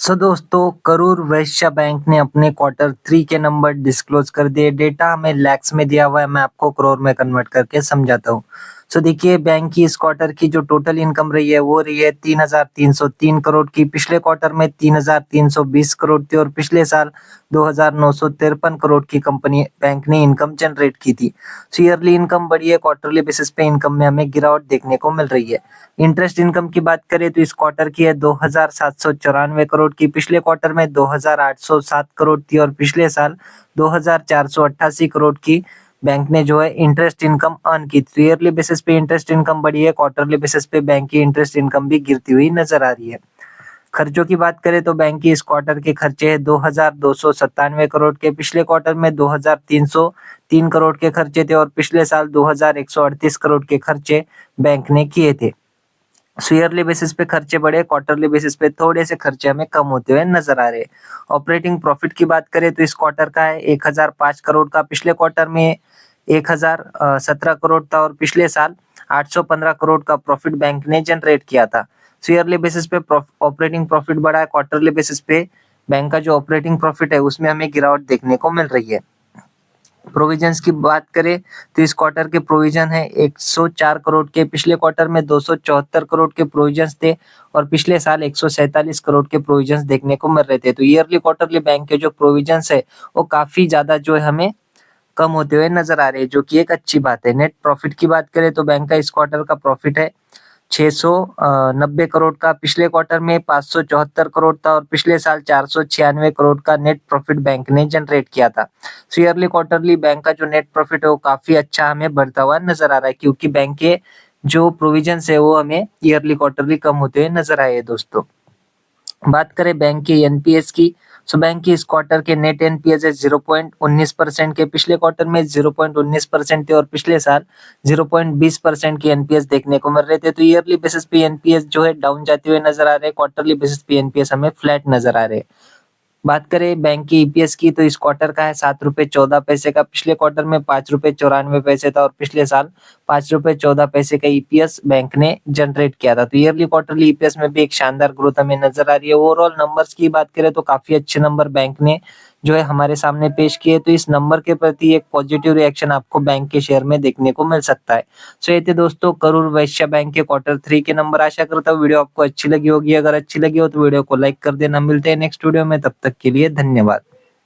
दोस्तों, करूर वैश्य बैंक ने अपने क्वार्टर 3 के नंबर डिस्क्लोज कर दिए। डेटा हमें लैक्स में दिया हुआ है, मैं आपको करोड़ में कन्वर्ट करके समझाता हूँ। देखिए, बैंक की इस क्वार्टर की जो टोटल इनकम रही है वो रही है 3,303 करोड़ की। पिछले क्वार्टर में 3,320 करोड़ थी और पिछले साल 2,953 करोड़ की कंपनी बैंक ने इनकम जनरेट की थी। ईयरली इनकम बढ़ी है, क्वार्टरली बेसिस पे इनकम में हमें गिरावट देखने को मिल रही है। इंटरेस्ट इनकम की बात करें तो इस क्वार्टर की है 2,794 करोड़ की। पिछले क्वार्टर में 2,807 करोड़ थी और पिछले साल 2,488 करोड़ की बैंक ने जो है इंटरेस्ट इनकम अर्न की थी। ईयरली बेसिस पे इंटरेस्ट इनकम बढ़ी है, क्वार्टरली बेसिस पे बैंक की इंटरेस्ट इनकम भी गिरती हुई नजर आ रही है। खर्चों की बात करें तो बैंक की इस क्वार्टर के खर्चे हैं 2,297 करोड़ के। पिछले क्वार्टर में 2,303 करोड़ के खर्चे थे और पिछले साल 2,138 करोड़ के खर्चे बैंक ने किए थे। ईयरली बेसिस पे खर्चे बढ़े, क्वार्टरली बेसिस पे थोड़े से खर्चे हमें कम होते हुए नजर आ रहे हैं। ऑपरेटिंग प्रॉफिट की बात करें तो इस क्वार्टर का है 1,005 करोड़ का। पिछले क्वार्टर में 1,017 करोड़ था और पिछले साल 815 करोड़ का प्रॉफिट बैंक ने जनरेट किया था। ईयरली बेसिस पे ऑपरेटिंग प्रॉफिट बढ़ा है, क्वार्टरली बेसिस पे बैंक का जो ऑपरेटिंग प्रॉफिट है उसमें हमें गिरावट देखने को मिल रही है। प्रोविजंस की बात करें तो इस क्वार्टर के प्रोविजन है 104 करोड़ के। पिछले क्वार्टर में 274 करोड़ के प्रोविजंस थे और पिछले साल 147 करोड़ के प्रोविजंस देखने को मिल रहे थे। तो ईयरली क्वार्टरली बैंक के जो प्रोविजंस है वो काफी ज्यादा जो है हमें कम होते हुए नजर आ रहे हैं, जो कि एक अच्छी बात है। नेट प्रॉफिट की बात करें तो बैंक का इस क्वार्टर का प्रॉफिट है 690 करोड़ का। पिछले क्वार्टर में 574 करोड़ था और पिछले साल 496 करोड़ का नेट प्रॉफिट बैंक ने जनरेट किया था। ईयरली क्वार्टरली बैंक का जो नेट प्रॉफिट है वो काफी अच्छा हमें बढ़ता हुआ नजर आ रहा है, क्योंकि बैंक के जो प्रोविजंस है वो हमें ईयरली क्वार्टरली कम होते हुए नजर आए हैं। दोस्तों, बात करें बैंक के एनपीएस की, बैंक की इस क्वार्टर के नेट एनपीएस है 0.19% के। पिछले क्वार्टर में 0.19% थे और पिछले साल 0.20% की एनपीएस देखने को मिल रहे थे। तो ईयरली बेसिस पे एनपीएस जो है डाउन जाते हुए नजर आ रहे हैं, क्वार्टरली बेसिस पे एनपीएस हमें फ्लैट नजर आ रहे हैं। बात करें बैंक की ईपीएस की तो इस क्वार्टर का है 7 रुपए 14 पैसे का। पिछले क्वार्टर में 5 रुपए 94 पैसे था और पिछले साल 5 रुपए 14 पैसे का ईपीएस बैंक ने जनरेट किया था। तो ईयरली क्वार्टरली ईपीएस में भी एक शानदार ग्रोथ हमें नजर आ रही है। ओवरऑल नंबर्स की बात करें तो काफी अच्छे नंबर बैंक ने जो है हमारे सामने पेश किए। तो इस नंबर के प्रति एक पॉजिटिव रिएक्शन आपको बैंक के शेयर में देखने को मिल सकता है। ये थे दोस्तों करूर वैश्य बैंक के क्वार्टर 3 के नंबर। आशा करता हूँ वीडियो आपको अच्छी लगी होगी। अगर अच्छी लगी हो तो वीडियो को लाइक कर देना। मिलते हैं नेक्स्ट वीडियो में, तब तक के लिए धन्यवाद।